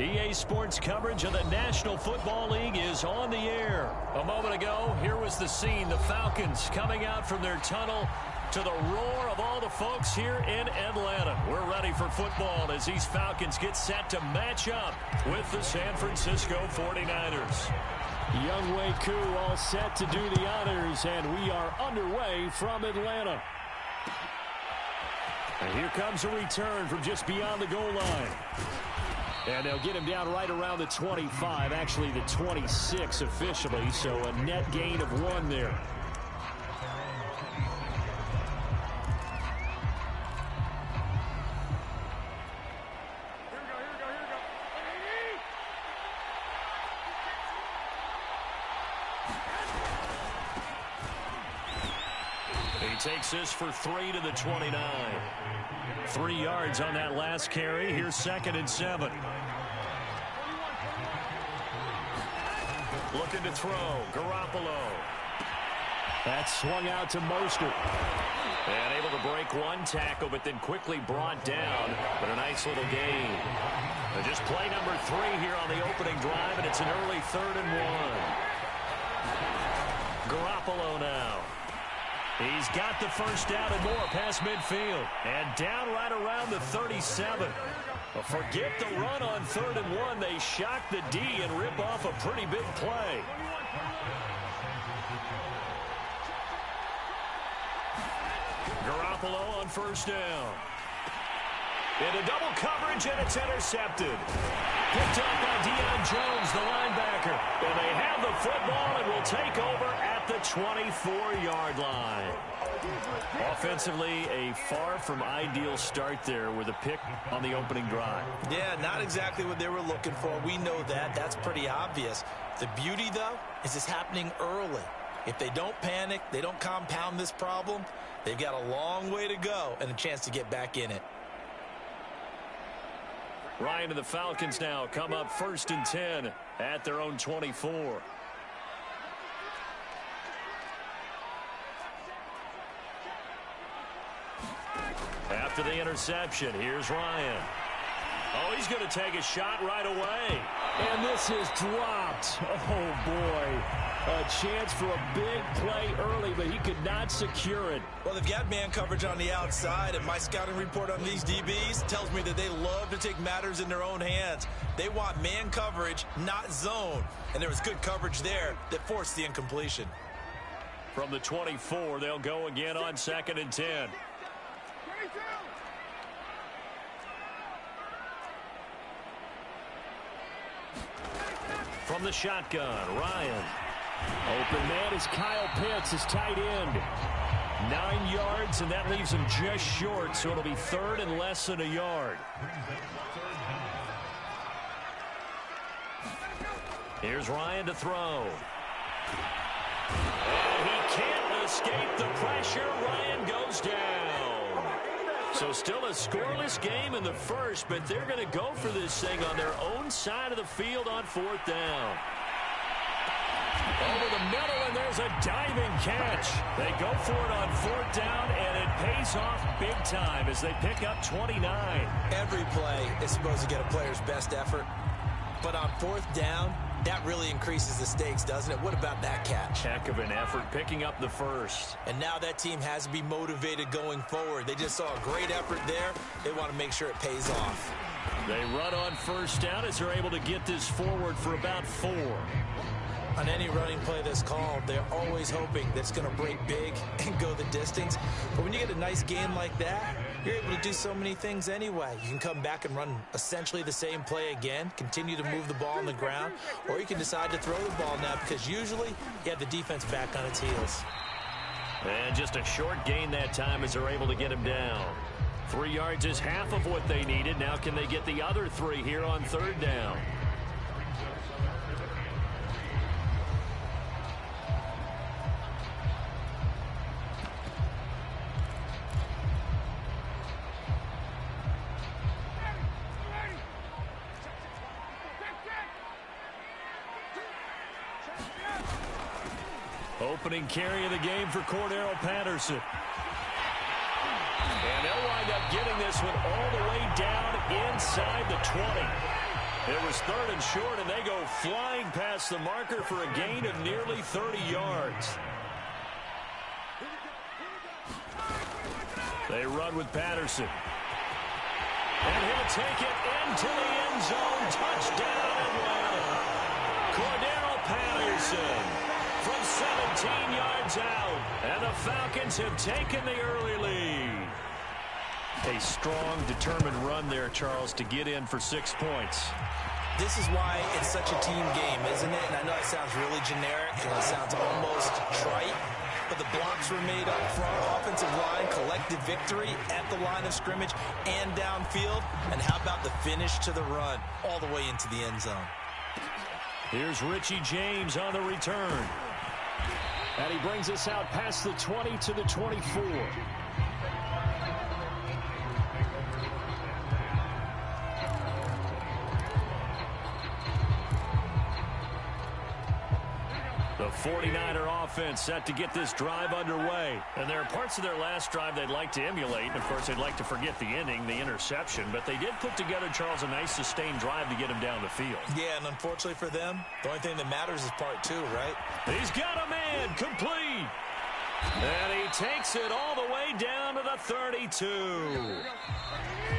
EA Sports coverage of the National Football League is on the air. A moment ago, here was the scene. The Falcons coming out from their tunnel to the roar of all the folks here in Atlanta. We're ready for football as these Falcons get set to match up with the San Francisco 49ers. Younghoe Koo all set to do the honors, and we are underway from Atlanta. And here comes a return from just beyond the goal line. And they'll get him down right around the 25, actually the 26 officially, so a net gain of 1 there. He takes this for 3 to the 29. 3 yards on that last carry. Here's 2nd and 7. Looking to throw. Garoppolo. That's swung out to Mostert. And able to break 1 tackle, but then quickly brought down. But a nice little gain. And just play number 3 here on the opening drive, and it's an early 3rd and 1. Garoppolo now. He's got the first down and more past midfield. And down right around the 37. Well, forget the run on 3rd and 1. They shock the D and rip off a pretty big play. Garoppolo on 1st down. Into double coverage, and it's intercepted. Picked up by Deion Jones, the linebacker. And they have the football and will take over at the 24-yard line. Offensively, a far from ideal start there with a pick on the opening drive. Yeah, not exactly what they were looking for. We know that. That's pretty obvious. The beauty, though, is it's happening early. If they don't panic, they don't compound this problem, they've got a long way to go and a chance to get back in it. Ryan and the Falcons now come up 1st and 10 at their own 24. After the interception, here's Ryan. Oh, he's going to take a shot right away. And this is dropped. Oh, boy. A chance for a big play early, but he could not secure it. Well, they've got man coverage on the outside, and my scouting report on these DBs tells me that they love to take matters in their own hands. They want man coverage, not zone. And there was good coverage there that forced the incompletion. From the 24, they'll go again on 2nd and 10. From the shotgun, Ryan. Open man is Kyle Pitts, his tight end. 9 yards, and that leaves him just short, so it'll be 3rd and less than a yard. Here's Ryan to throw. And he can't escape the pressure. Ryan goes down. So still a scoreless game in the first, but they're going to go for this thing on their own side of the field on 4th down. Over the middle, and there's a diving catch. They go for it on 4th down, and it pays off big time as they pick up 29. Every play is supposed to get a player's best effort, but on 4th down, that really increases the stakes, doesn't it? What about that catch? Heck of an effort, picking up the first. And now that team has to be motivated going forward. They just saw a great effort there. They want to make sure it pays off. They run on 1st down as they're able to get this forward for about 4. On any running play that's called, they're always hoping that it's going to break big and go the distance. But when you get a nice gain like that, you're able to do so many things anyway. You can come back and run essentially the same play again, continue to move the ball on the ground, or you can decide to throw the ball now because usually you have the defense back on its heels. And just a short gain that time as they're able to get him down. 3 yards is half of what they needed. Now can they get the other 3 here on 3rd down? Opening carry of the game for Cordero Patterson. And they'll wind up getting this one all the way down inside the 20. It was 3rd and short, and they go flying past the marker for a gain of nearly 30 yards. They run with Patterson. And he'll take it into the end zone. Touchdown, Atlanta. Cordero Patterson from 17 yards out. And the Falcons have taken the early lead. A strong, determined run there, Charles, to get in for 6 points. This is why it's such a team game, isn't it? And I know it sounds really generic and it sounds almost trite, but the blocks were made up front, offensive line, collective victory at the line of scrimmage and downfield. And how about the finish to the run all the way into the end zone? Here's Richie James on the return. And he brings us out past the 20 to the 24. The 49er offense set to get this drive underway. And there are parts of their last drive they'd like to emulate. And, of course, they'd like to forget the ending, the interception. But they did put together, Charles, a nice sustained drive to get him down the field. Yeah, and unfortunately for them, the only thing that matters is part 2, right? He's got a man complete. And he takes it all the way down to the 32.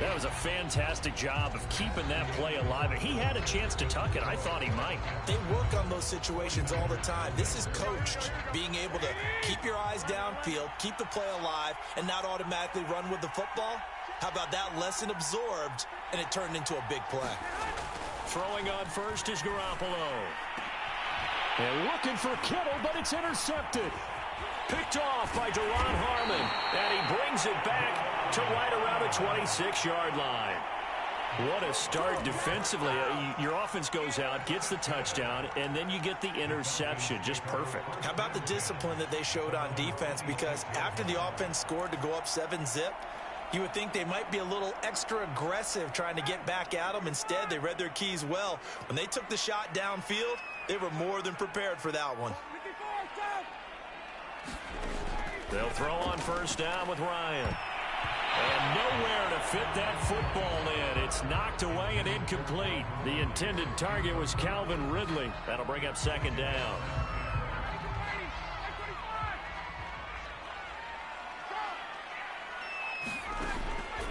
That was a fantastic job of keeping that play alive. He had a chance to tuck it. I thought he might. They work on those situations all the time. This is coached, being able to keep your eyes downfield, keep the play alive, and not automatically run with the football. How about that lesson absorbed, and it turned into a big play? Throwing on first is Garoppolo. And looking for Kittle, but it's intercepted. Picked off by Deron Harmon, and he brings it back to right around the 26-yard line. What a start defensively. Your offense goes out, gets the touchdown, and then you get the interception. Just perfect. How about the discipline that they showed on defense? Because after the offense scored to go up 7-zip, you would think they might be a little extra aggressive trying to get back at them. Instead, they read their keys well. When they took the shot downfield, they were more than prepared for that one. They'll throw on first down with Ryan. And nowhere to fit that football in. It's knocked away and incomplete. The intended target was Calvin Ridley. That'll bring up 2nd down.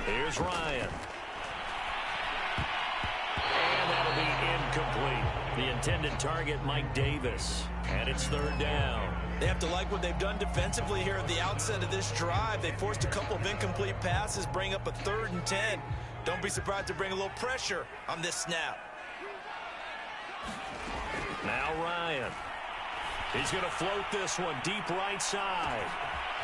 Here's Ryan. And that'll be incomplete. The intended target, Mike Davis. And it's 3rd down. They have to like what they've done defensively here at the outset of this drive. They forced a couple of incomplete passes, bring up a 3rd and 10. Don't be surprised to bring a little pressure on this snap. Now Ryan. He's going to float this one deep right side.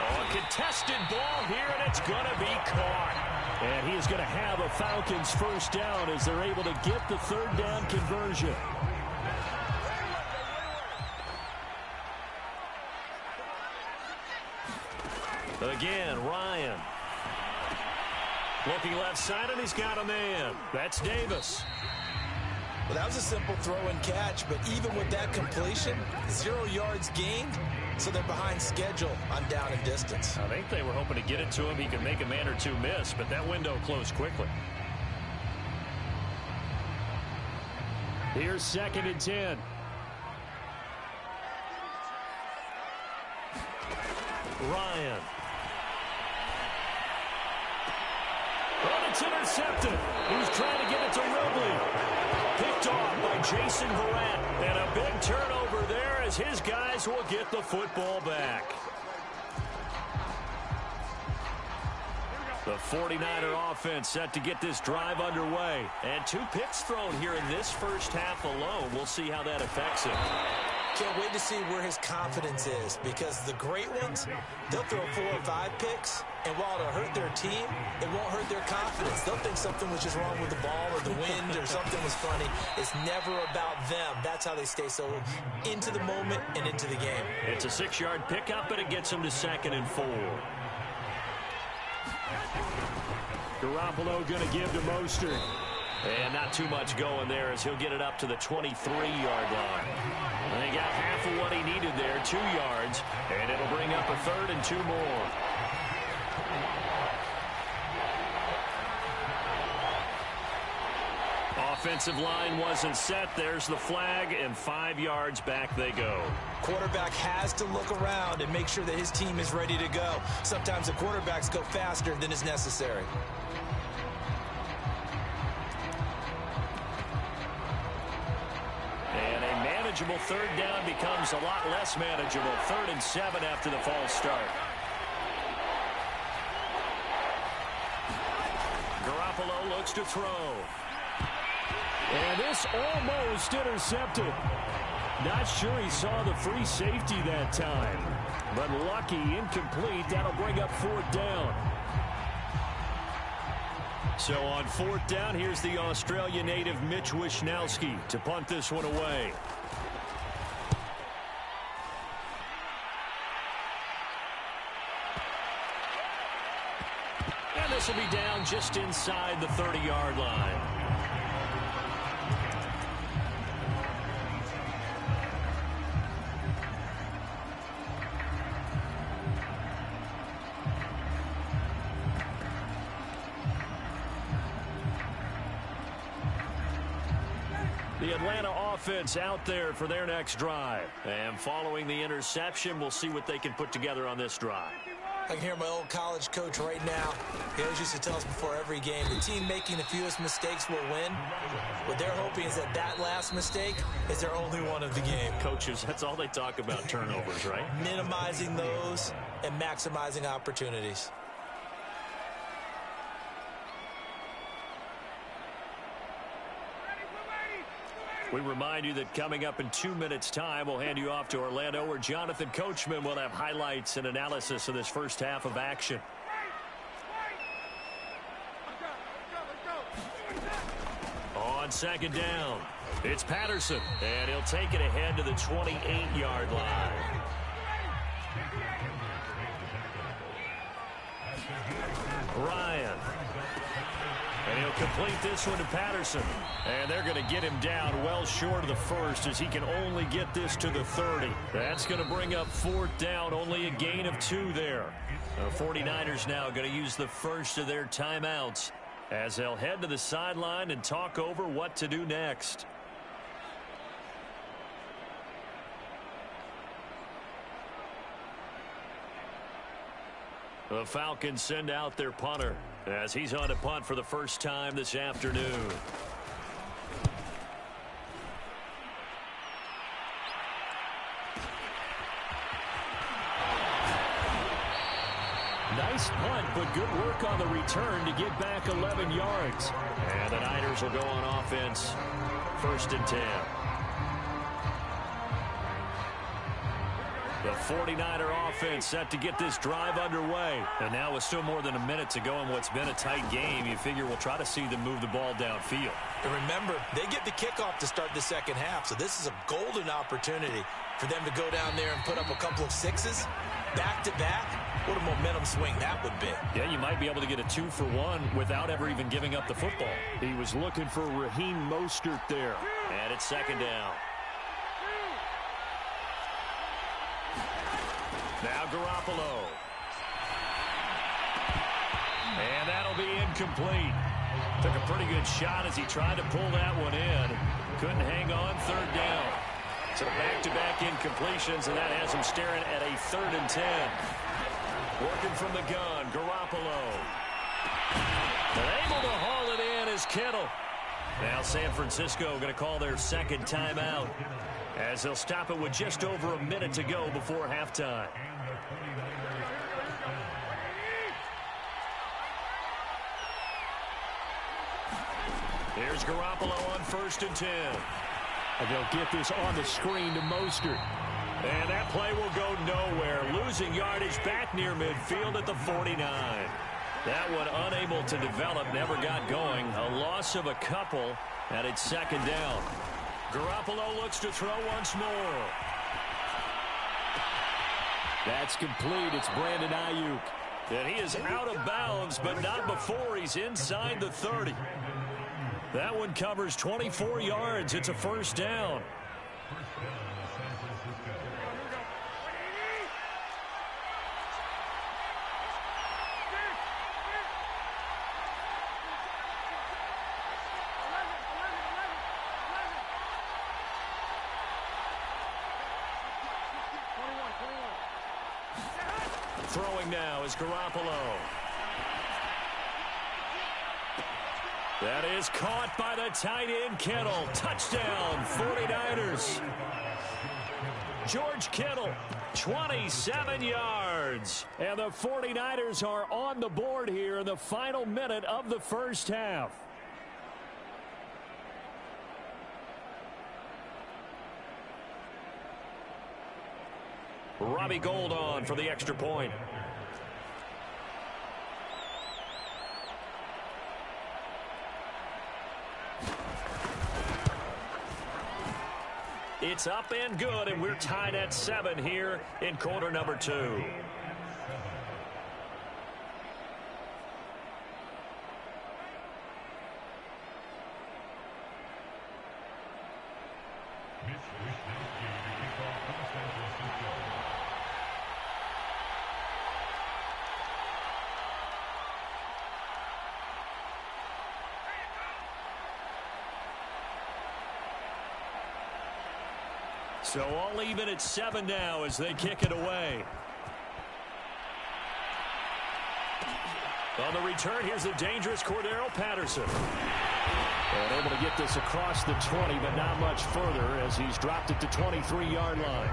Oh, a contested ball here, and it's going to be caught. And he is going to have a Falcons first down as they're able to get the 3rd down conversion. Again, Ryan. Looking left side, and he's got a man. That's Davis. Well, that was a simple throw and catch, but even with that completion, 0 yards gained, so they're behind schedule on down and distance. I think they were hoping to get it to him. He could make a man or two miss, but that window closed quickly. Here's 2nd and 10. Ryan. And it's intercepted. He's trying to get it to Ridley. Picked off by Jason Verrett. And a big turnover there as his guys will get the football back. The 49er offense set to get this drive underway. And 2 picks thrown here in this first half alone. We'll see how that affects him. Can't wait to see where his confidence is, because the great ones, they'll throw 4 or 5 picks, and while it'll hurt their team, it won't hurt their confidence. They'll think something was just wrong with the ball or the wind or something was funny. It's never about them. That's how they stay so into the moment and into the game. It's a 6-yard pickup, and it gets them to 2nd and 4. Garoppolo going to give to Mostert. And not too much going there as he'll get it up to the 23-yard line. And he got half of what he needed there, 2 yards, and it'll bring up a 3rd and 2 more. offensive line wasn't set. There's the flag, and 5 yards back they go. Quarterback has to look around and make sure that his team is ready to go. Sometimes the quarterbacks go faster than is necessary. And a manageable third down becomes a lot less manageable. 3rd and 7 after the false start. Garoppolo looks to throw. And this almost intercepted. Not sure he saw the free safety that time. But lucky, incomplete. That'll bring up 4th down. So on 4th down, here's the Australia native Mitch Wishnowski to punt this one away. And this will be down just inside the 30-yard line. The Atlanta offense out there for their next drive. And following the interception, we'll see what they can put together on this drive. I can hear my old college coach right now. He always used to tell us before every game, the team making the fewest mistakes will win. What they're hoping is that that last mistake is their only one of the game. Coaches, that's all they talk about, turnovers, right? Minimizing those and maximizing opportunities. We remind you that coming up in 2 minutes' time, we'll hand you off to Orlando, where Jonathan Coachman will have highlights and analysis of this first half of action. On 2nd down, it's Patterson, and he'll take it ahead to the 28-yard line. Ryan. And he'll complete this one to Patterson. And they're going to get him down well short of the 1st as he can only get this to the 30. That's going to bring up 4th down, only a gain of 2 there. The 49ers now going to use the first of their timeouts as they'll head to the sideline and talk over what to do next. The Falcons send out their punter as he's on to punt for the first time this afternoon. Nice punt, but good work on the return to get back 11 yards. And the Niners will go on offense. 1st and 10. The 49er offense set to get this drive underway. And now with still more than a minute to go in what's been a tight game, you figure we'll try to see them move the ball downfield. And remember, they get the kickoff to start the second half, so this is a golden opportunity for them to go down there and put up a couple of 6s back-to-back. What a momentum swing that would be. Yeah, you might be able to get a 2-for-1 without ever even giving up the football. He was looking for Raheem Mostert there. And it's 2nd down. Now Garoppolo. And that'll be incomplete. Took a pretty good shot as he tried to pull that one in. Couldn't hang on. 3rd down. So back-to-back incompletions, and that has him staring at a 3rd and 10. Working from the gun, Garoppolo. But able to haul it in is Kittle. Now San Francisco going to call their 2nd timeout as they'll stop it with just over a minute to go before halftime. Here's Garoppolo on 1st and 10. And they'll get this on the screen to Mostert. And that play will go nowhere. Losing yardage back near midfield at the 49. That one unable to develop, never got going. A loss of a couple, and it's 2nd down. Garoppolo looks to throw once more. That's complete. It's Brandon Ayuk. And he is out of bounds, but not before he's inside the 30. That one covers 24 yards. It's a 1st down. Throwing now is Garoppolo. That is caught by the tight end, Kittle. Touchdown, 49ers. George Kittle, 27 yards. And the 49ers are on the board here in the final minute of the first half. Robbie Gould on for the extra point. It's up and good, and we're tied at 7 here in quarter number 2. So all even at 7 now as they kick it away. On the return, here's the dangerous Cordero Patterson. And able to get this across the 20, but not much further as he's dropped it to 23-yard line.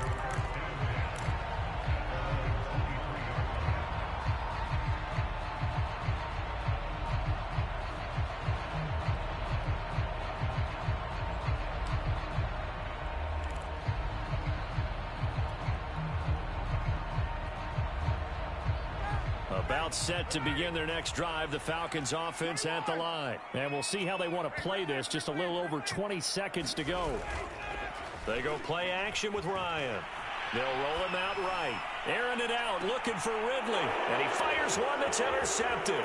About set to begin their next drive, the Falcons offense at the line. And we'll see how they want to play this. Just a little over 20 seconds to go. They go play action with Ryan. They'll roll him out right. Airing it out, looking for Ridley. And he fires one that's intercepted.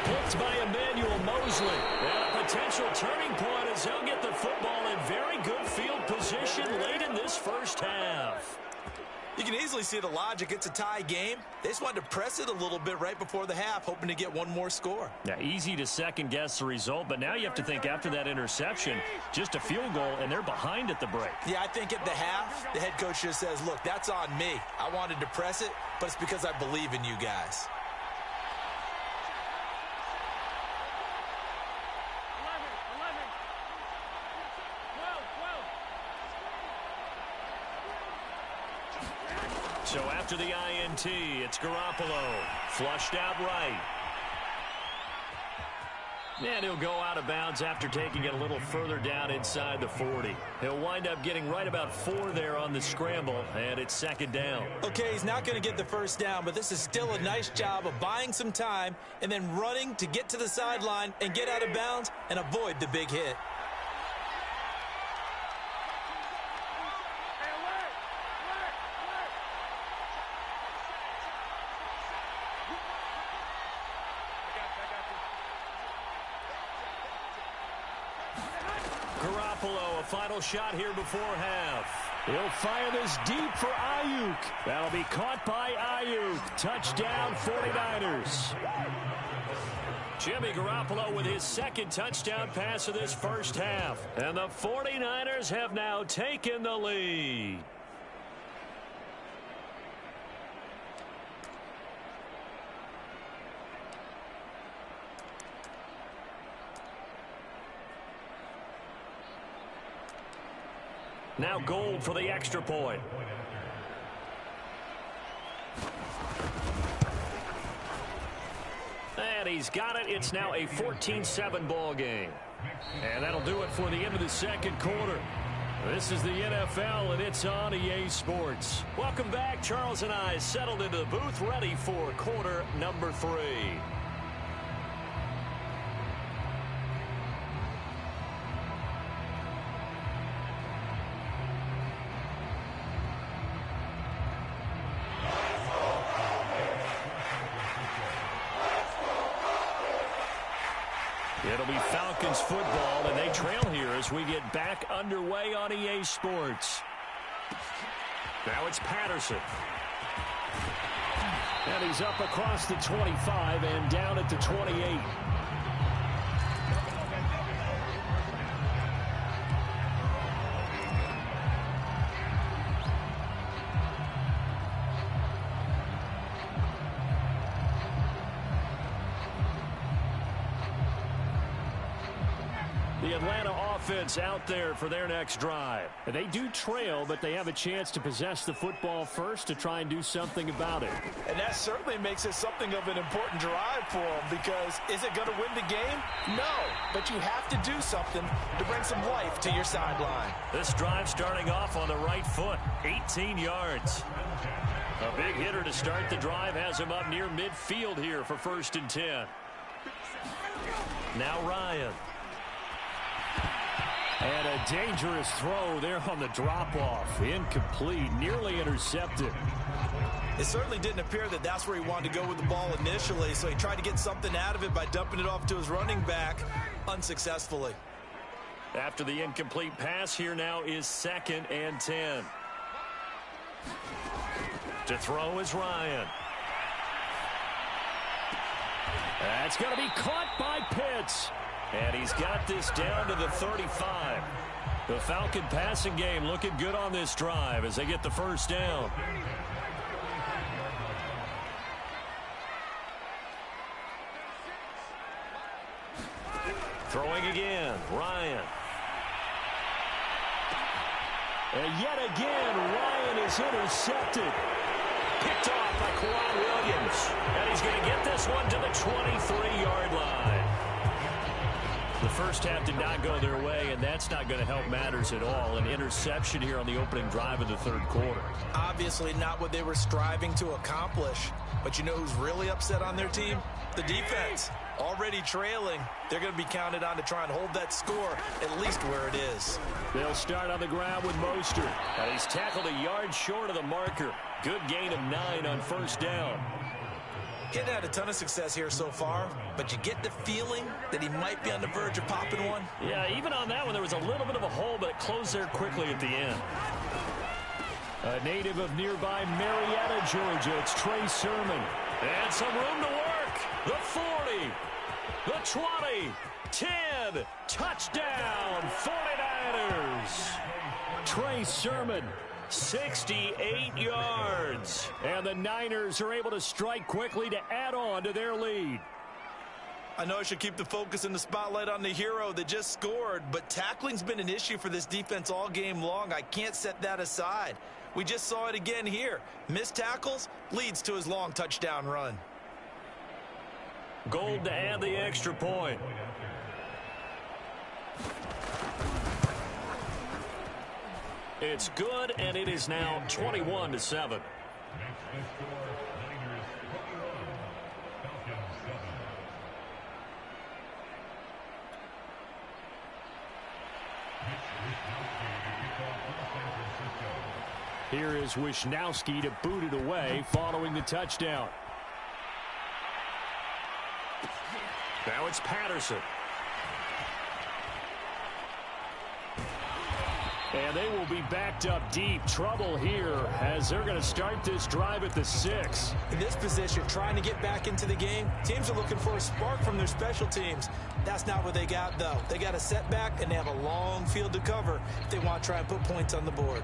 Blitzed by Emmanuel Mosley. And a potential turning point as they'll get the football in very good field position late in this first half. You can easily see the logic. It's a tie game. They just wanted to press it a little bit right before the half, hoping to get one more score. Yeah, easy to second-guess the result, but now you have to think after that interception, just a field goal, and they're behind at the break. Yeah, I think at the half, the head coach just says, look, that's on me. I wanted to press it, but it's because I believe in you guys. So after the INT, it's Garoppolo. Flushed out right. And he'll go out of bounds after taking it a little further down inside the 40. He'll wind up getting right about 4 there on the scramble, and it's second down. Okay, he's not going to get the first down, but this is still a nice job of buying some time and then running to get to the sideline and get out of bounds and avoid the big hit. Garoppolo, a final shot here before half. He'll fire this deep for Ayuk. That'll be caught by Ayuk. Touchdown, 49ers. Jimmy Garoppolo with his second touchdown pass of this first half. And the 49ers have now taken the lead. Now Gould for the extra point. And he's got it. It's now a 14-7 ball game. And that'll do it for the end of the second quarter. This is the NFL, and it's on EA Sports. Welcome back. Charles and I settled into the booth, ready for quarter number 3. It'll be Falcons football, and they trail here as we get back underway on EA Sports. Now it's Patterson. And he's up across the 25 and down at the 28. The Atlanta offense out there for their next drive. And they do trail, but they have a chance to possess the football first to try and do something about it. And that certainly makes it something of an important drive for them, because is it going to win the game? No, but you have to do something to bring some life to your sideline. This drive starting off on the right foot, 18 yards. A big hitter to start the drive has him up near midfield here for 1st and 10. Now Ryan. And a dangerous throw there on the drop-off. Incomplete, nearly intercepted. It certainly didn't appear that that's where he wanted to go with the ball initially, so he tried to get something out of it by dumping it off to his running back unsuccessfully. After the incomplete pass, here now is 2nd and 10. To throw is Ryan. That's going to be caught by Pitts. And he's got this down to the 35. The Falcon passing game looking good on this drive as they get the 1st down. Throwing again, Ryan. And yet again, Ryan is intercepted. Picked off by Kwan Williams. And he's going to get this one to the 23-yard line. The first half did not go their way, and that's not going to help matters at all. An interception here on the opening drive of the 3rd quarter. Obviously not what they were striving to accomplish. But you know who's really upset on their team? The defense. Already trailing. They're going to be counted on to try and hold that score at least where it is. They'll start on the ground with Mostert. And he's tackled a yard short of the marker. Good gain of 9 on 1st down. He hadn't had a ton of success here so far, but you get the feeling that he might be on the verge of popping one. Yeah, even on that one, there was a little bit of a hole, but it closed there quickly at the end. A native of nearby Marietta, Georgia, it's Trey Sermon. And some room to work. The 40, the 20, 10, touchdown, 49ers. Trey Sermon. 68 yards. And the Niners are able to strike quickly to add on to their lead. I know I should keep the focus and the spotlight on the hero that just scored, but tackling's been an issue for this defense all game long. I can't set that aside. We just saw it again here. Missed tackles leads to his long touchdown run. Gold to add the extra point. It's good, and it is now 21-7. Here is Wisnowski to boot it away following the touchdown. Now it's Patterson. And they will be backed up deep. Trouble here as they're going to start this drive at the 6. In this position, trying to get back into the game, teams are looking for a spark from their special teams. That's not what they got, though. They got a setback, and they have a long field to cover if they want to try and put points on the board.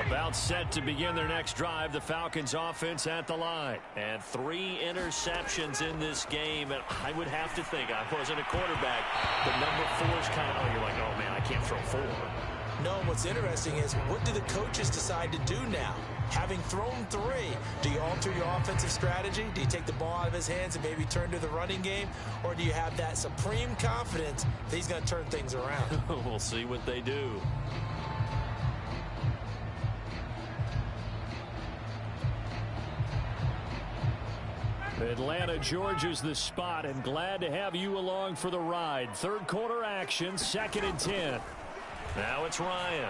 About set to begin their next drive, the Falcons offense at the line. And 3 interceptions in this game. And I would have to think, I wasn't a quarterback, but number 4 is kind of, oh, you're like, oh, man, I can't throw 4. No, what's interesting is, what do the coaches decide to do now? Having thrown 3, do you alter your offensive strategy? Do you take the ball out of his hands and maybe turn to the running game? Or do you have that supreme confidence that he's going to turn things around? We'll see what they do. Atlanta, Georgia's the spot, and glad to have you along for the ride. 3rd quarter action, 2nd and 10. Now it's Ryan.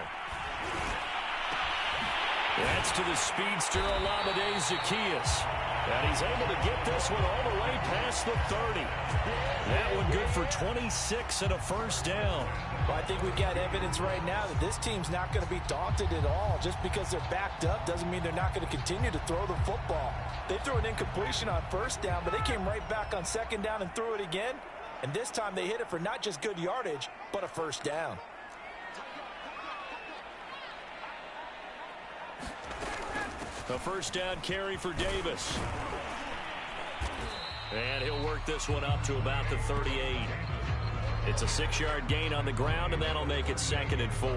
That's to the speedster, Olamide Zaccheaus. And he's able to get this one all the way past the 30. That one good for 26 and a 1st down. Well, I think we've got evidence right now that this team's not going to be daunted at all. Just because they're backed up doesn't mean they're not going to continue to throw the football. They threw an incompletion on 1st down, but they came right back on 2nd down and threw it again. And this time they hit it for not just good yardage, but a 1st down. A 1st down carry for Davis. And he'll work this one up to about the 38. It's a 6-yard gain on the ground, and that'll make it 2nd and 4.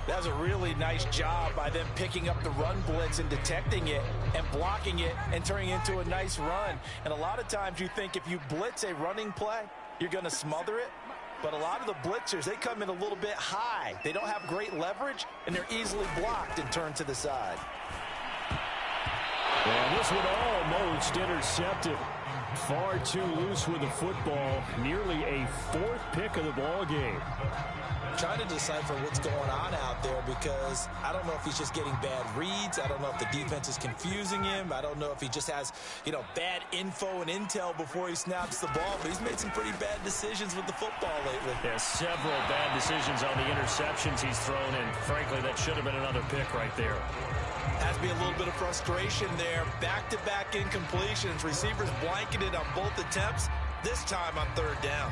That was a really nice job by them picking up the run blitz and detecting it and blocking it and turning it into a nice run. And a lot of times you think if you blitz a running play, you're going to smother it. But a lot of the blitzers, they come in a little bit high. They don't have great leverage, and they're easily blocked and turned to the side. And this one almost intercepted. Far too loose with the football. Nearly a 4th pick of the ball game. Trying to decipher what's going on out there because I don't know if he's just getting bad reads. I don't know if the defense is confusing him. I don't know if he just has, bad info and intel before he snaps the ball. But he's made some pretty bad decisions with the football lately. Yeah, several bad decisions on the interceptions he's thrown, and frankly, that should have been another pick right there. Has to be a little bit of frustration there. Back-to-back incompletions. Receivers blanketed on both attempts, this time on 3rd down.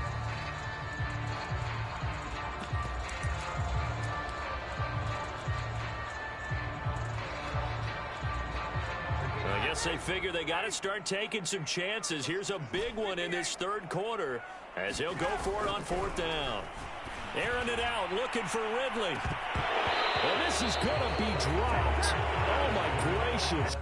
I guess they figure they got to start taking some chances. Here's a big one in this 3rd quarter as he'll go for it on 4th down. Airing it out, looking for Ridley. Well, this is going to be dropped. Oh, my gracious.